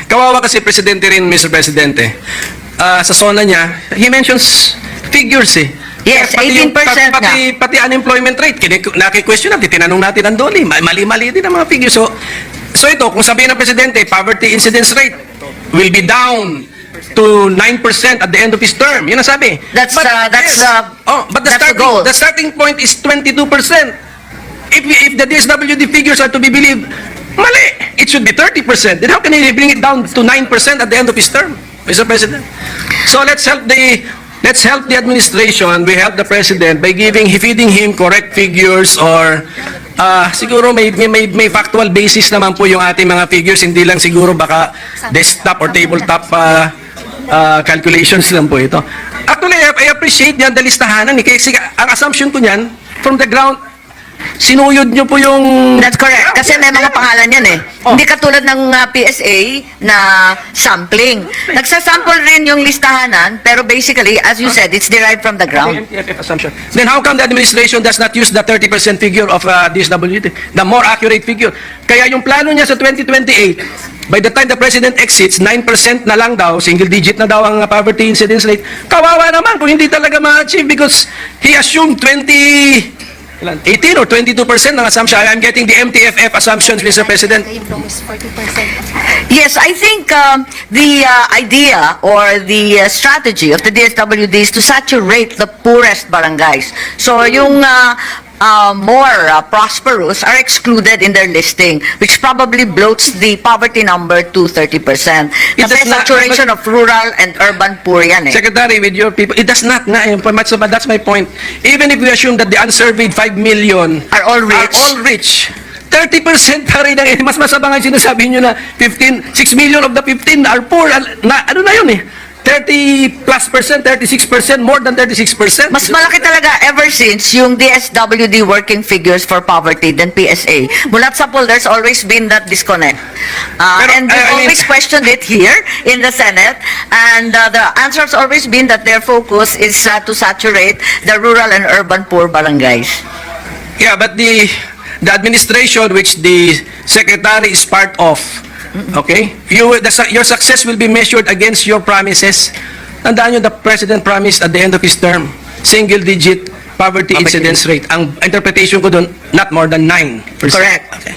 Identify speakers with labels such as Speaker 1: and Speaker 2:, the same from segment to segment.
Speaker 1: Kawawa kasi presidente rin, Mr. Presidente. Sa SONA niya, he mentions figures eh.
Speaker 2: Yes, 18% nga.
Speaker 1: Pati unemployment rate, naki-question natin, tinanong natin ang Dolly, mali-mali din ang mga figures. So ito, kung sabihin ng presidente, poverty incidence rate will be down to 9% at the end of his term. Yun ang sabi.
Speaker 2: But
Speaker 1: the
Speaker 2: goal.
Speaker 1: The starting point is 22%. If the DSWD figures are to be believed, mali. It should be 30%. Then how can he bring it down to 9% at the end of his term, Mr. President? So let's help the administration. We help the president by feeding him correct figures, or siguro may factual basis naman po yung ating mga figures, hindi lang siguro baka desktop or tabletop calculations lang po ito. Actually, I appreciate yan, the listahanan. Kasi ang assumption ko niyan, from the ground, sinuyod nyo po yung...
Speaker 2: That's correct. Kasi may mga pangalan yan eh. Hindi katulad ng PSA na sampling. Nagsasample rin yung listahanan, pero basically, as you said, it's derived from the ground.
Speaker 1: MTFF assumption. Then how come the administration does not use the 30% figure of DSWD, the more accurate figure? Kaya yung plano niya sa 2028, by the time the president exits, 9% na lang daw, single digit na daw ang poverty incidence rate. Kawawa naman kung hindi talaga ma-achieve because he assumed 18 or 22% ng assumption. I'm getting the MTFF assumptions, Mr. President.
Speaker 2: Yes, I think the idea or the strategy of the DSWD is to saturate the poorest barangays. So yung more prosperous are excluded in their listing, which probably bloats the poverty number to 30%. Kasi saturation of rural and urban poor yan eh.
Speaker 1: Secretary, with your people, it does not nga. That's my point. Even if we assume that the unsurveyed 5 million
Speaker 2: are all rich,
Speaker 1: 30% pa rin ang, mas masabang ang sinasabi nyo na 6 million of the 15 are poor. Ano na yun eh? 30+%, 36%, more than 36%.
Speaker 2: Mas malaki talaga ever since yung DSWD working figures for poverty than PSA. Mula sa poll, there's always been that disconnect. And we've always questioned it here in the Senate. And the answer has always been that their focus is to saturate the rural and urban poor barangays.
Speaker 1: Yeah, but the administration which the secretary is part of, okay? Your success will be measured against your promises. Tandaan nyo, the President promised at the end of his term, single-digit poverty incidence rate. Ang interpretation ko doon, not more than 9%.
Speaker 2: Correct.
Speaker 1: Okay.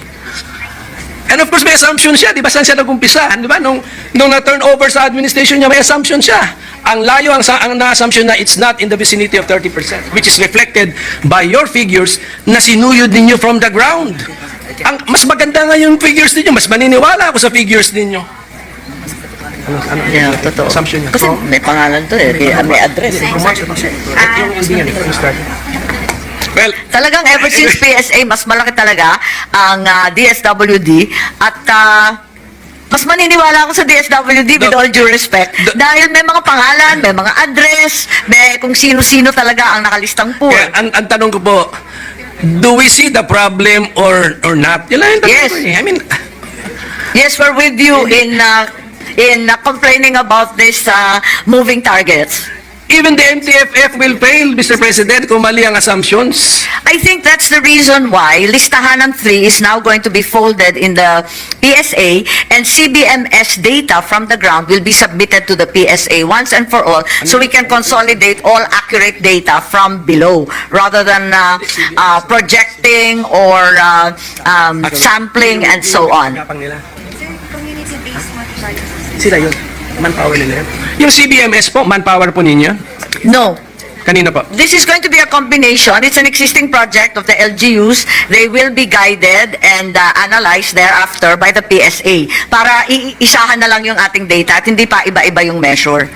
Speaker 1: And of course, may assumption siya. Di ba saan siya nag-umpisa? Di ba? Nung na-turn over sa administration niya, may assumption siya. Ang layo, ang na-assumption na it's not in the vicinity of 30%, which is reflected by your figures na sinuyod ninyo from the ground. Mas maganda nga yung figures ninyo. Mas maniniwala ako sa figures ninyo.
Speaker 2: Yeah, totoo.
Speaker 1: Assumption niya.
Speaker 2: Kasi may pangalan to eh. May address eh.
Speaker 1: Well,
Speaker 2: talagang ever since PSA, mas malaki talaga ang DSWD at mas maniniwala ako sa DSWD with all due respect. Dahil may mga pangalan, may mga address, may kung sino-sino talaga ang nakalistang poor.
Speaker 1: Ang tanong ko po, do we see the problem or not?
Speaker 2: Yes.
Speaker 1: I mean,
Speaker 2: yes, we're with you in complaining about this moving targets.
Speaker 1: even the MTFF will fail, Mr. President, kung mali ang assumptions.
Speaker 2: I think that's the reason why Listahanan 3 is now going to be folded in the PSA, and CBMS data from the ground will be submitted to the PSA once and for all, so we can consolidate all accurate data from below rather than projecting or sampling and so on.
Speaker 1: Sila yun. Manpower nila yun. Yung CBMS po, manpower po ninyo?
Speaker 2: No.
Speaker 1: Kanina po?
Speaker 2: This is going to be a combination. It's an existing project of the LGUs. They will be guided and analyzed thereafter by the PSA para iisahan na lang yung ating data at hindi pa iba-iba yung measure.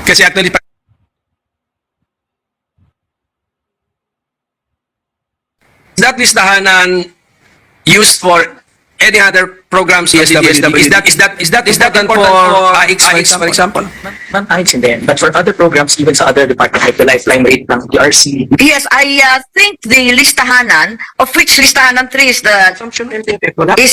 Speaker 1: Kasi actually, that listahanan used for any other programs? Yes, is that important for AX, for example?
Speaker 3: Ma'am, AX hindi. But for other programs, even sa other departments like the lifeline rate ng DRC.
Speaker 2: Yes, I think the listahanan, of which listahanan 3 is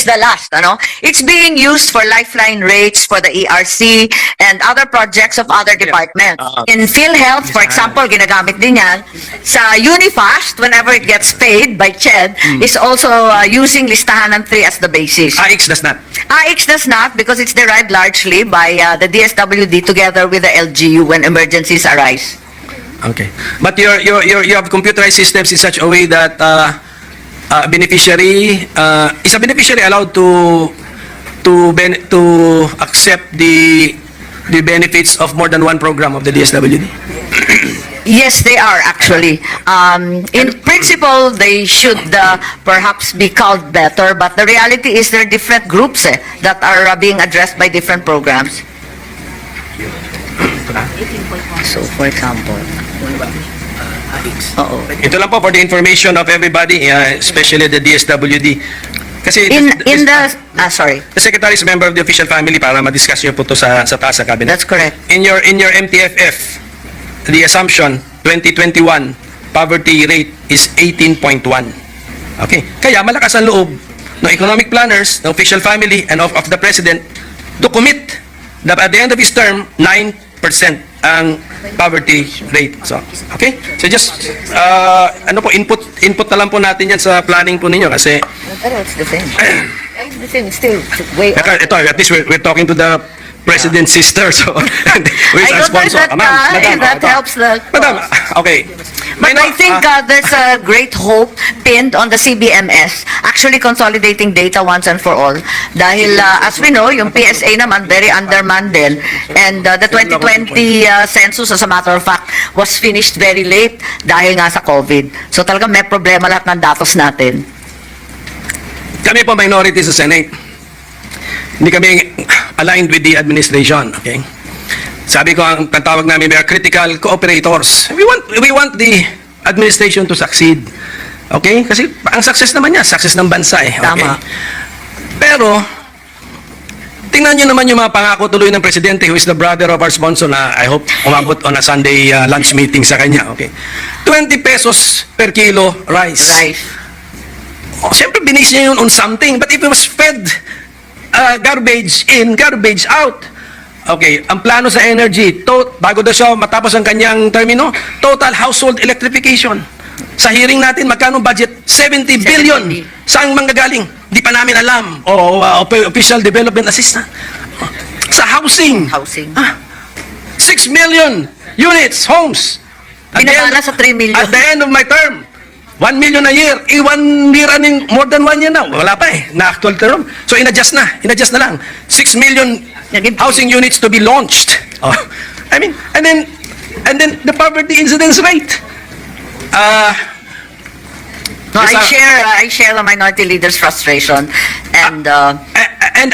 Speaker 2: the last, ano? It's being used for lifeline rates for the ERC and other projects of other departments. In PhilHealth, for example, ginagamit din yan. Sa Unifast, whenever it gets paid by CHED, is also using listahanan 3 as the basis.
Speaker 1: AX IX does not.
Speaker 2: IX does not, because it's derived largely by the DSWD together with the LGU when emergencies arise.
Speaker 1: Okay. But you have computerized systems in such a way that beneficiary is a beneficiary allowed to accept the benefits of more than one program of the DSWD?
Speaker 2: Yes, they are actually. In principle, they should perhaps be called better, but the reality is there are different groups that are being addressed by different programs. So, for example,
Speaker 1: Ito lang po for the information of everybody, especially the DSWD. Kasi
Speaker 2: sorry,
Speaker 1: the Secretary is a member of the official family para ma-discuss niyo po to sa taas sa cabinet.
Speaker 2: that's correct.
Speaker 1: In your MTFF, the assumption 2021 poverty rate is 18.1. Okay. Kaya malakas ang loob ng economic planners, ng official family, and of the president to commit that at the end of his term, 9% ang poverty rate. So, okay? So just, input na lang po natin yan sa planning po ninyo kasi
Speaker 2: Pero it's the same. It's the same, still way off.
Speaker 1: ito, at least we're talking to the president's sister, so who is
Speaker 2: I
Speaker 1: our
Speaker 2: don't know
Speaker 1: sponsor?
Speaker 2: that, if that helps the
Speaker 1: Madam, okay.
Speaker 2: But I think there's a great hope pinned on the CBMS actually consolidating data once and for all. Dahil as we know, yung PSA naman very undermanned din. And the 2020 census, as a matter of fact, was finished very late dahil nga sa COVID. So talaga may problema lahat ng datos natin.
Speaker 1: Kami po minority sa Senate. Hindi kami aligned with the administration, okay? Sabi ko, ang tawag namin, we are critical cooperators. We want the administration to succeed. Okay? Kasi ang success naman niya, success ng bansa eh. Okay?
Speaker 2: Tama.
Speaker 1: Pero, tingnan niyo naman yung mga pangako tuloy ng presidente who is the brother of our sponsor na I hope umabot on a Sunday lunch meeting sa kanya. Okay? 20 pesos per kilo rice. Oh, siyempre, binis niya yun on something. But if it was fed garbage in, garbage out. Okay, ang plano sa energy, bago daw siya matapos ang kanyang termino, total household electrification. Sa hearing natin, magkano budget? 70 billion. Saan manggagaling? Di pa namin alam. O official development assistant. Sa housing. 6 million units, homes.
Speaker 2: Binabala sa 3 million.
Speaker 1: At the end of my term, 1 million a year. 1 year running, more than 1 year now. Wala pa eh, na actual term. So in-adjust na lang. 6 million housing units to be launched. Oh. I mean, and then the poverty incidence rate.
Speaker 2: No, I share the minority leader's frustration, and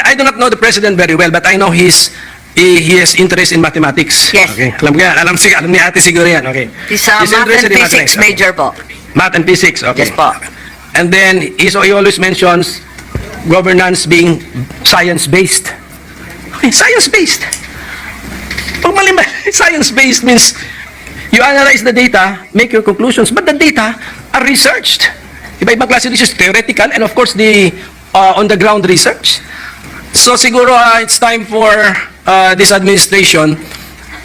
Speaker 1: I do not know the president very well, but I know he has interest in mathematics.
Speaker 2: Yes.
Speaker 1: Okay. Alam ko yan. Alam ni ate siguro yan. Okay.
Speaker 2: he's math
Speaker 1: interested
Speaker 2: and
Speaker 1: in
Speaker 2: physics
Speaker 1: mathematics.
Speaker 2: major po.
Speaker 1: Math and physics. Okay.
Speaker 2: Yes po.
Speaker 1: And then he always mentions governance being science-based. Okay, science-based. Pag mali, science-based means you analyze the data, make your conclusions, but the data are researched. Iba-ibang klase research, theoretical, and of course the on-the-ground research. So siguro it's time for this administration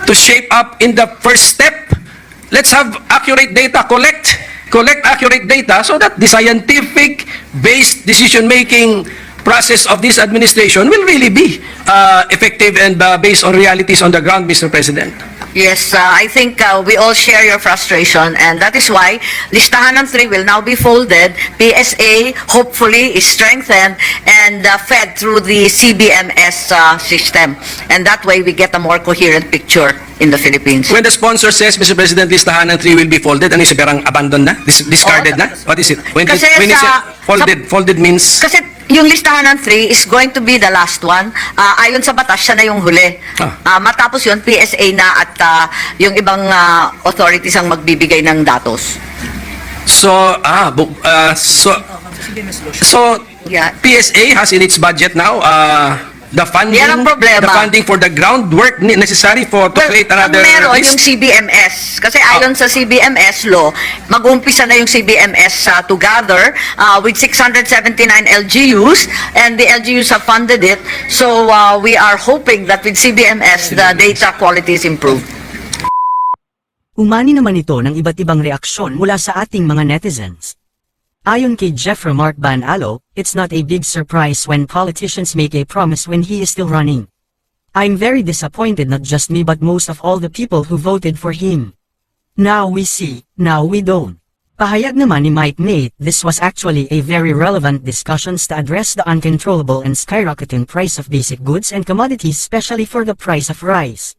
Speaker 1: to shape up in the first step. Let's have accurate data, collect accurate data so that the scientific-based decision-making process of this administration will really be effective and based on realities on the ground, Mr. President.
Speaker 2: Yes, I think we all share your frustration, and that is why Listahan 3 will now be folded. PSA hopefully is strengthened and fed through the CBMS system, and that way we get a more coherent picture in the Philippines.
Speaker 1: When the sponsor says, Mr. President, Listahan 3 will be folded, ano yung saberang abandoned na? Discarded na? What is it? When it folded means?
Speaker 2: Kasi yung Listahan 3 is going to be the last one. Ayon sa batas, siya na yung huli. Matapos yun, PSA na at yung ibang authorities ang magbibigay ng datos.
Speaker 1: So,
Speaker 2: Yeah.
Speaker 1: PSA has in its budget now the funding,
Speaker 2: Yan ang problema.
Speaker 1: the funding for the groundwork necessary to create another
Speaker 2: meron
Speaker 1: list.
Speaker 2: yung CBMS. Kasi ayon sa CBMS law, mag-umpisa na yung CBMS to gather with 679 LGUs, and the LGUs have funded it. So we are hoping that with CBMS, the data quality is improved.
Speaker 4: Umani naman ito ng iba't ibang reaksyon mula sa ating mga netizens. Ayon kay Jeffrey Mark Banalo, it's not a big surprise when politicians make a promise when he is still running. I'm very disappointed, not just me but most of all the people who voted for him. Now we see, now we don't. Pahayag naman ni Mike May, this was actually a very relevant discussions to address the uncontrollable and skyrocketing price of basic goods and commodities, especially for the price of rice.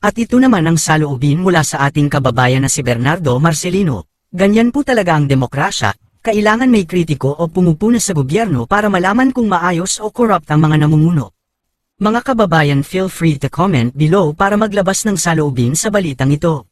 Speaker 4: At ito naman ang saloobin mula sa ating kababayan na si Bernardo Marcelino. Ganyan po talaga ang demokrasya. Kailangan may kritiko o pumupuna sa gobyerno para malaman kung maayos o corrupt ang mga namumuno. Mga kababayan, feel free to comment below para maglabas ng saloobin sa balitang ito.